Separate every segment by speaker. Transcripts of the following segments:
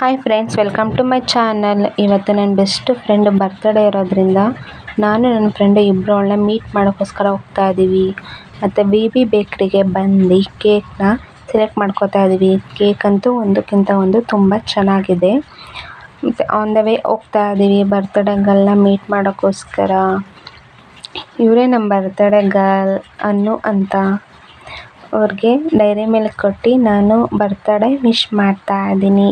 Speaker 1: Hi friends, welcome to my channel. ಇವತ್ತು ನನ್ನ best friend birthday ಇರೋದ್ರಿಂದ ನಾನು ನನ್ನ ಫ್ರೆಂಡ್ ಇಬ್ಬರು ಅವಳನ್ನ ಮೀಟ್ ಮಾಡೋಕ್ಕೋಸ್ಕರ ಹೋಗ್ತಾ ಇದ್ದೀವಿ. ಮತ್ತು ಬಿ ಬೇಕ್ರಿಗೆ ಬಂದು ಕೇಕ್ನ ಸೆಲೆಕ್ಟ್ ಮಾಡ್ಕೋತಾ ಇದ್ದೀವಿ. ಕೇಕ್ ಅಂತೂ ಒಂದಕ್ಕಿಂತ ಒಂದು ತುಂಬ ಚೆನ್ನಾಗಿದೆ. ಮತ್ತು ಆನ್ ದ ವೇ ಹೋಗ್ತಾ ಇದ್ದೀವಿ ಬರ್ತ್ಡೇಗಳನ್ನ ಮೀಟ್ ಮಾಡೋಕ್ಕೋಸ್ಕರ. ಇವರೇ ನಮ್ಮ ಬರ್ತ್ಡೇ ಗರ್ಲ್ ಅನ್ನು ಅಂತ. ಅವ್ರಿಗೆ ಡೈರಿ ಮಿಲ್ಕ್ ಕೊಟ್ಟು ನಾನು ಬರ್ತ್ಡೇ ವಿಶ್ ಮಾಡ್ತಾ ಇದ್ದೀನಿ.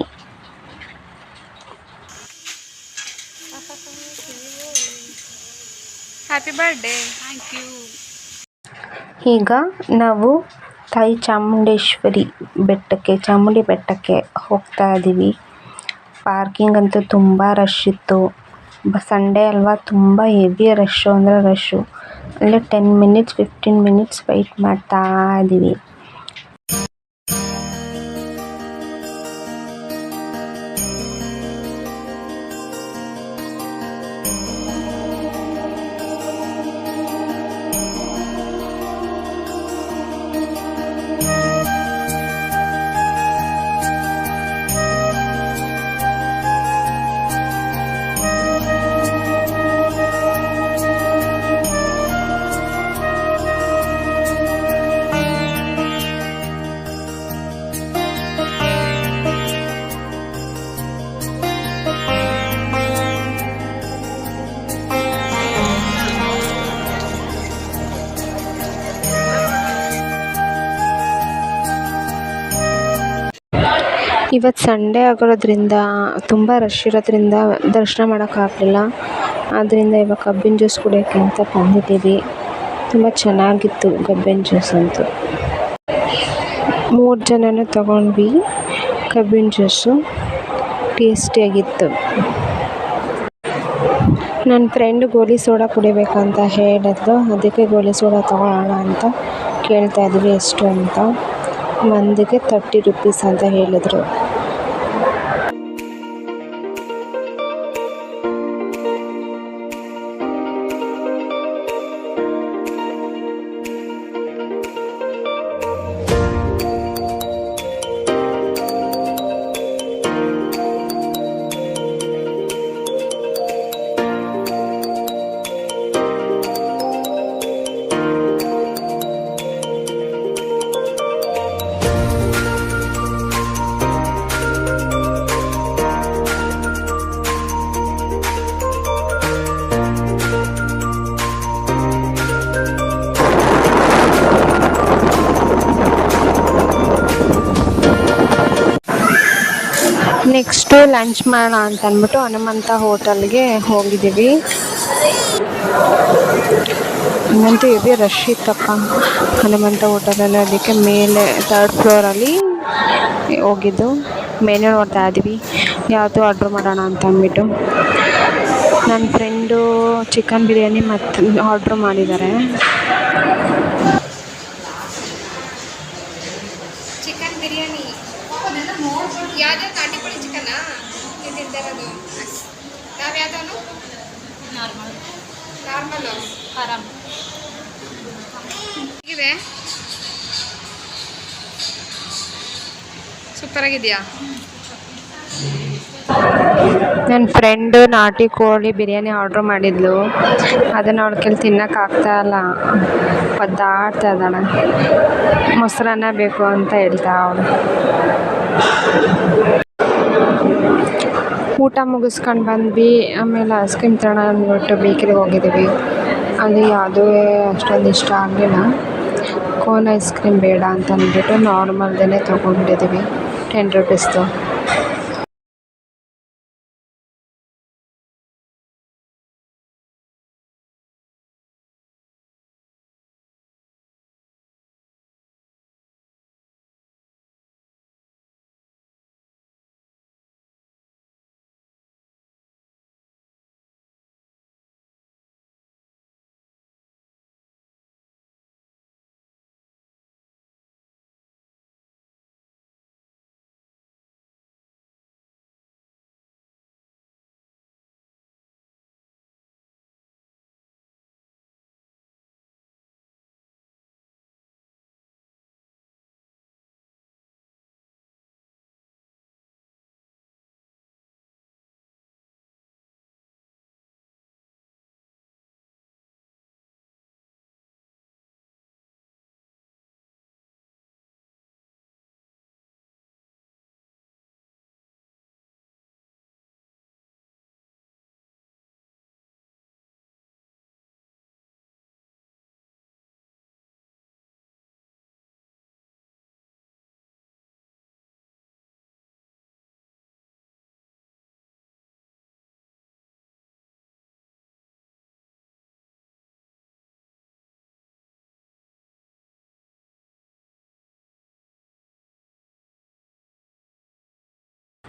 Speaker 2: Happy birthday. Thank you.
Speaker 1: ಈಗ ನಾವು ತಾಯಿ ಚಾಮುಂಡಿ ಬೆಟ್ಟಕ್ಕೆ ಹೋಗ್ತಾ ಇದ್ದೀವಿ. ಪಾರ್ಕಿಂಗ್ ಅಂತೂ ತುಂಬ ರಶ್ ಇತ್ತು. ಸಂಡೇ ಅಲ್ವಾ, ತುಂಬ ಹೆವಿ ರಶ್ಶು ಅಂದರೆ ರಶ್ಶು. ಅಲ್ಲೇ 10 ಮಿನಿಟ್ಸ್ 15 ಮಿನಿಟ್ಸ್ ವೆಯ್ಟ್ ಮಾಡ್ತಾ ಇದ್ದೀವಿ. ಇವತ್ತು ಸಂಡೇ ಆಗಿರೋದ್ರಿಂದ ತುಂಬ ರಶ್ ಇರೋದ್ರಿಂದ ದರ್ಶನ ಮಾಡೋಕ್ಕಾಗಲಿಲ್ಲ. ಆದ್ದರಿಂದ ಇವಾಗ ಕಬ್ಬಿನ ಜ್ಯೂಸ್ ಕುಡಿಯೋಕ್ಕೆ ಅಂತ ಬಂದಿದ್ದೀವಿ. ತುಂಬ ಚೆನ್ನಾಗಿತ್ತು ಕಬ್ಬಿನ ಜ್ಯೂಸ್ ಅಂತೂ. 3 ಜನನೂ ತಗೊಂಡ್ವಿ ಕಬ್ಬಿನ ಜ್ಯೂಸು. ಟೇಸ್ಟಿಯಾಗಿತ್ತು. ನನ್ನ ಫ್ರೆಂಡ್ ಗೋಲಿ ಸೋಡಾ ಕುಡಿಬೇಕಂತ ಹೇಳಿದ್ಲು. ಅದಕ್ಕೆ ಗೋಲಿ ಸೋಡಾ ತಗೊಳ್ಳೋಣ ಅಂತ ಕೇಳ್ತಾ ಇದ್ವಿ ಎಷ್ಟು ಅಂತ. ಒಂದಿಗೆ 30 ರೂಪೀಸ್ ಅಂತ ಹೇಳಿದ್ರು. ನೆಕ್ಸ್ಟು ಲಂಚ್ ಮಾಡೋಣ ಅಂತ ಅಂದ್ಬಿಟ್ಟು ಹನುಮಂತ ಹೋಟೆಲ್ಗೆ ಹೋಗಿದ್ದೀವಿ. ಇನ್ನಂತೂ ಹೆವಿ ರಶ್ ಇತ್ತಪ್ಪ ಹನುಮಂತ ಹೋಟೆಲಲ್ಲಿ. ಅದಕ್ಕೆ ಮೇಲೆ 3rd ಫ್ಲೋರಲ್ಲಿ ಹೋಗಿದ್ದು. ಮೆನು ನೋಡ್ತಾ ಇದ್ದೀವಿ ಯಾವುದು ಆರ್ಡ್ರ್ ಮಾಡೋಣ ಅಂತ ಅಂದ್ಬಿಟ್ಟು. ನನ್ನ ಫ್ರೆಂಡು ಚಿಕನ್ ಬಿರಿಯಾನಿ ಮತ್ತು ಆರ್ಡ್ರ್ ಮಾಡಿದ್ದಾರೆ.
Speaker 2: ಚಿಕನ್ ಬಿರಿಯಾನಿ ಯಾವ್ದು? ನಾಟಿಕೋಳಿ ಚಿಕನ್ನಾ ನೀವು ತಿಂತಿರೋದು? ನಾವು ಯಾವ್ದು? ನಾರ್ಮಲು ಆರಾಮ್ ಹೇಗಿದೆ? ಸೂಪರಾಗಿದೆಯಾ?
Speaker 1: ನನ್ನ ಫ್ರೆಂಡು ನಾಟಿ ಕೋಳಿ ಬಿರಿಯಾನಿ ಆರ್ಡ್ರ್ ಮಾಡಿದ್ಲು. ಅದನ್ನು ಅವಳ ಕೈಲಿ ತಿನ್ನೋಕ್ಕಾಗ್ತಾ ಇಲ್ಲ, ಒದ್ದಾಡ್ತಾ ಇದ್ದಾಳೆ. ಮೊಸರನ್ನ ಬೇಕು ಅಂತ ಹೇಳ್ತಾ ಅವಳು. ಊಟ ಮುಗಿಸ್ಕೊಂಡು ಬಂದ್ವಿ. ಆಮೇಲೆ ಐಸ್ ಕ್ರೀಮ್ ತರೋಣ ಅಂದ್ಬಿಟ್ಟು ಬೇಕರಿಗೆ ಹೋಗಿದ್ದೀವಿ. ಅಲ್ಲಿ ಯಾವುದೂ ಅಷ್ಟೊಂದು ಇಷ್ಟ ಆಗಲಿಲ್ಲ. ಕೋನ್ ಐಸ್ ಕ್ರೀಮ್ ಬೇಡ ಅಂತ ಅಂದ್ಬಿಟ್ಟು ನಾರ್ಮಲ್ದೇ ತೊಗೊಂಡಿದ್ದೀವಿ 10 ರೂಪೀಸ್ದು.